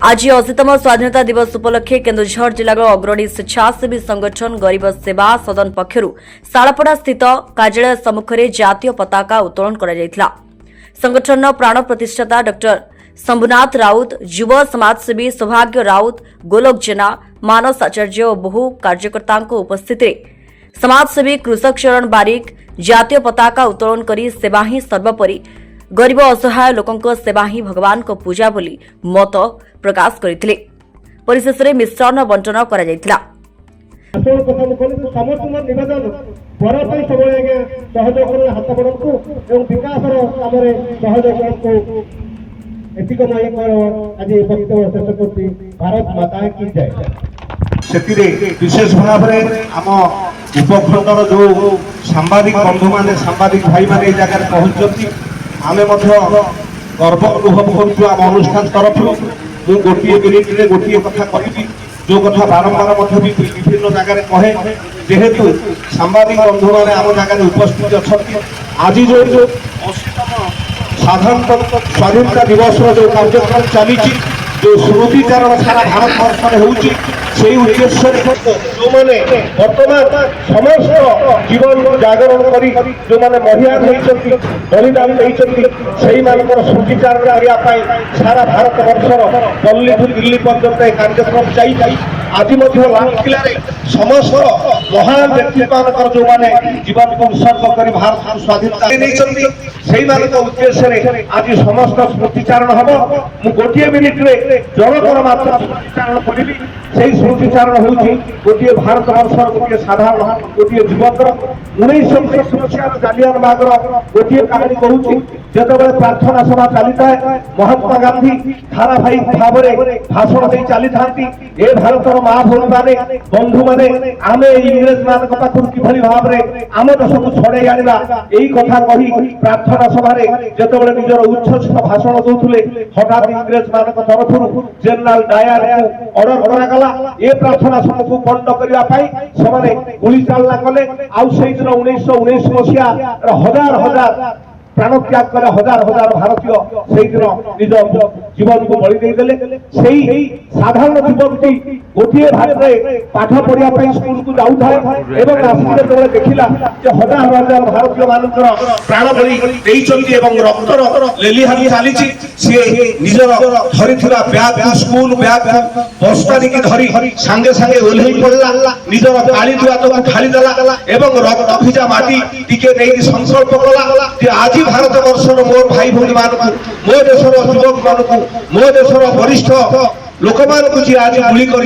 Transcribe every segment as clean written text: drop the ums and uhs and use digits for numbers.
आज 80तम स्वाधीनता दिवस उपलक्षे केन्दुझर जिल्लार अग्रणी स्वेच्छासेवी संगठन गरीब सेवा सदन पक्षरू शालापड़ा स्थित कार्यालय सम्मुखें जातीय पताका उत्तोलन कर संगठन प्राण प्रतिष्ठाता डॉ शंभुनाथ राउत, युव समाजसेवी सौभाग्य राउत, गोलोक जेना, मानस आचार्य और बहु कार्यकर्ता उपस्थित समाजसेवी कृषक शरण बारिक जातीय पताका उत्तोलन कर सेवा ही सर्वोपरि गरीब असहाय लोकों सेवा ही भगवान को पूजा बोली मत प्रकाश करते परिशेष में मिश्रण बंटन कर विशेष भाव में आम उपखंडर जो सांबादिक बंधु मैंने सांबादिक भाई मैंने जगह पहुंचती आमे गर्व अनुभव करूँ आम अनुष्ठान तरफ मुझे गोटे मिनिट में गोटे कथा कहि जो कथा बारंबार विभिन्न जगह कहे जेहेतु सांबादिक बंधु मैंने आम जगह उपस्थित अच्छा आज जो 80तम साधारणतः स्वाधीनता दिवस जो कार्यक्रम चली जो स्मृतिचारण सारा भारत वर्ष में होउची से उद्देश्य जो मैंने वर्तमान समस्त जीवन जागरण करी जो मैंने महिला बलिदान स्मृतिचारण करने सारा भारत वर्षर दिल्ली ठू दिल्ली पर्यंत कार्यक्रम चाहिए आज लालकिला समस्त महान व्यक्ति जो मैंने जीवन को उत्सर्ग कर भारत स्वाधीनता से उद्देश्य आज समस्त स्मृतिचारण हम मु गोटे मिनिट में जनकर मात्र स्मृतिचारण करी से स्मृतिचारण हूँ गोटे भारत वर्षर गोटे साधारण गोटे युवकर 1931 मसीह जालियानबागर गोटे कहानी कहूँ जिते प्रार्थना सभा चली था महात्मा गांधी धारावाहिक भाव में भाषण दे चली था ए भारतर माँ भौणी मैंने बंधु मैंने आम इंग्रेज मान कि भाव में आम देश को छड़े आना यही कथा कही प्रार्थना सभा जिते निजर उच्छ्वसित भाषण दूसरे हठात इंग्रेज मान तरफ जनरल डायर को अर्डर करागला ए प्रार्थना सभा को बंद करने गुली चालना कले आउ से दिन 1919 मसीहा हजार हजार प्राण त्याग कर हजार हजार भारतीय से दिन निज जीवन को बलि देदेले साधारण युवकटी गोटे भाग में पाठ पढ़ाई स्कूल को जाऊे जो देखला हजार हजार भारतीय मान प्राण बलि रक्तर लेलिहानी चली सी निजर धरी ब्याग स्कूल ब्याग बस्तानी की धरी सांगे सांगे ओल्हे पड़ा निजर गाड़ी दुआत को ढालीदेला रक्त भिजा माटी टिके नहीं संकल्प कला आज भारत वर्षर मोर भाई भौणी मान मो देशर युवक मान मो देशर वरिष्ठ लोक मान जी आज गुली कर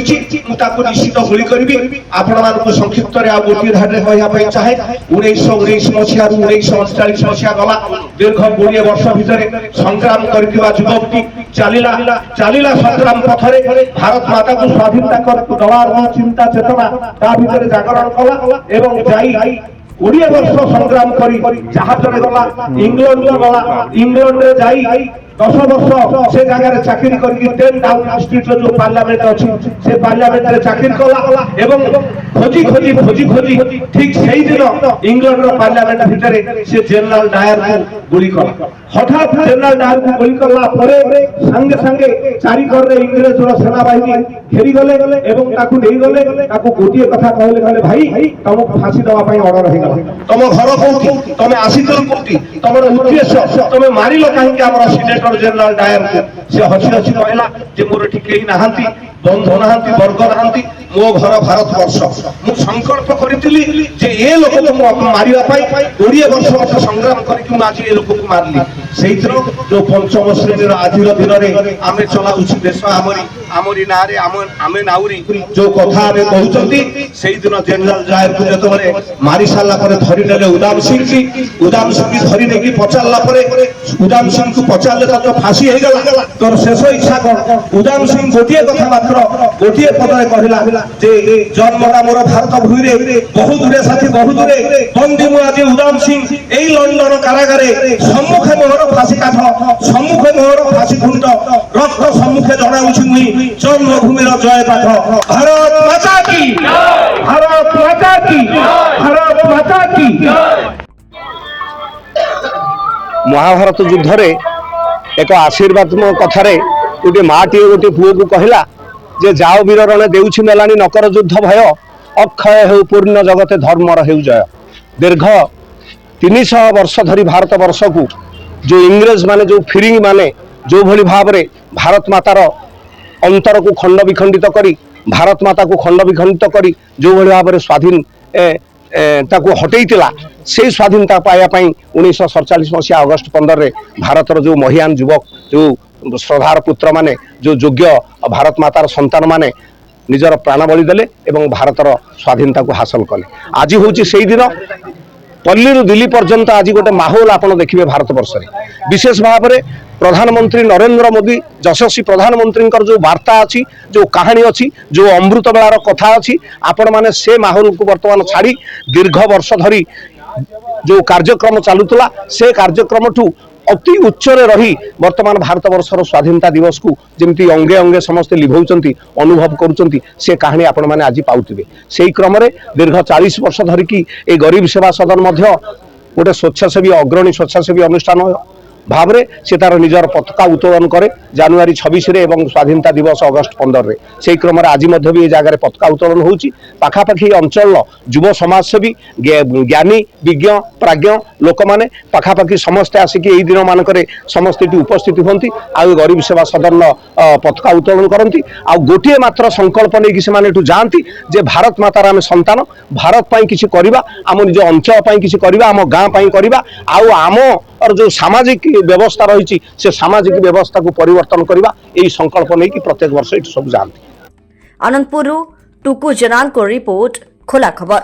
निश्चित गुली करी आपण संक्षिप्त गोटे धारे कहवाई चाहे 1919 मसीह 1948 मसीहा गला दीर्घ 20 वर्ष भितर संग्राम कर युवकटी चलीला संग्राम पथरे भारत माता को स्वाधीनता दवार चिंता चेतना ता भितर जागरण कला एवं जाई 20 वर्ष संग्राम करी जहाज गला इंग्लैंड गला इंग्लैंड रे जाई 10 वर्ष से जगह चाकरी करके 10 डाउन स्ट्रीट जो पार्लियामेंट अच्छी से पार्लियामेंट रे चाकरी कला एवं खोजी खोजी खोजी खोजी ठीक सही दिन इंग्लैंड रो पार्लियामेंट भितर से जनरल डायर को गुली कला हठात जनरल डायर को गुली कला परे संगे संगे चारि कर रे इंग्रेज रो सेना बाहिनी घेरी गले एवं ताकू नहीं गले ताकू गोटिए कथा कहले कहले भाई तुमको फांसी देवा पई ऑर्डर हे गला तुम घर कोठी तुम आसीतल कोठी तुमर उद्देश्य तुम मारिलो काहे कि हमर सीनेटर जनरल डायर को से हसी हसी कहला जे मोर ठिके ही नाहंती बंधु नाहंती वर्ग नाहंती मो घर भारत वर्ष मु संकल्प करितली जे ए लोक को मारिया पाई 20 वर्ष मत संग्राम करके मु आज ए लोक को मारली सेही दिन जो पंचम श्रेणी आजिर दिन रे आमे चलाउछि देश आमरी ना रे आमे नाउरी जो कथा रे कहउचंती सेही दिन जनरल जायर को जतबरे मारी साला पर धरि नेले उदाम सिंह की धरि नेकी पचारला परे उदाम सिंह को पचारले तो फांसी हे गला तोर शेष इच्छा कोन उदाम सिंह गोटिए कथा मात्र गोटिए पदरे कहला जे जन्मटा मोर भारत भूमि रे बहुत दूरे साथी बहुत दूरे बंदी मु आज उदाम सिंह एई लंडन कारागारे सम्मुखे मोर फांसी काठ सम्मुखे मोर फांसी खुंट रक्त सम्मुखे जणाउछि मुई जन्मभूमि रो जय पाठ भारत माता की भारत माता की भारत माता की महाभारत युद्ध रे एक आशीर्वाद कथारे गोटे माटीए गोटे पुओ को कहला जे जाओ वीर रण देउछि मेलानी नकर युद्ध भय अक्षय हेउ पूर्ण जगते धर्मर हेउ जय। दीर्घ 300 वर्ष धरी भारत वर्ष को जो इंग्रेज माने जो फिरिंग माने जो भली भाव रे भारत मातार अंतर को खंड विखंडित करी भारत माता को खंड विखंडित करी जो भली भाव रे स्वाधीन ताको हटेइतिला से स्वाधीनता पाया 1947 मसीहा अगस्ट 15 रे भारतर जो महियान युवक जो श्रद्धार पुत्र माने जो योग्य भारत मातार संतान माने निजर प्राण बलि देले एवं भारतर स्वाधीनता को हासिल कले। आज होची सेही दिन पल्ली रु दिल्ली पर्यंत आज गोटे माहौल आपण देखिए भारत वर्ष रे विशेष भाव में प्रधानमंत्री नरेंद्र मोदी यशस्वी प्रधानमंत्री जो वार्ता अच्छी जो कहानी अच्छी जो अमृत बेलार कथा अच्छी आपण माने से माहौल को वर्तमान छाड़ी दीर्घ वर्ष धरी जो कार्यक्रम चलुला से कार्यक्रम ठू अति उच्च रही वर्तमान भारत वर्षर स्वाधीनता दिवस को जमी अंगे अंगे समस्ते लिभौचंती अनुभव करुचंती से कहानी आपण माने आज पाउथिबे। सेही क्रम रे दीर्घ 40 वर्ष धरिकी ए गरीब सेवा सदन मध्य गोटे स्वेच्छासेवी अग्रणी स्वेच्छासेवी अनुष्ठान भाव में से तार निजर पताका उत्तोलन करे जनवरी 26 रे एवं स्वाधीनता दिवस अगस्ट 15 रे से क्रम आज भी जगह पताका उत्तोलन होची। पाखापाखि अंचल युव समाजसेवी ज्ञानी विज्ञ प्राज्ञ लोक मैंने पाखापाखि समस्ते आसिक यही दिन मानक समस्ते उपस्थित होती आ गरीब सेवा सदन पताका उत्तोलन करती आ गोटे मात्र संकल्प नहीं से जाती जे भारत मातार आम संतान भारत पाई किसी करवा आम निज अंचल पाई किसी करवा आम गाँ पाई करवा आम और जो सामाजिक व्यवस्था रही से सामाजिक व्यवस्था को परिवर्तन करवा यही संकल्प नहीं कि प्रत्येक वर्ष ये सब जानती। आनंदपुर टुकु जनान को रिपोर्ट खोला खबर।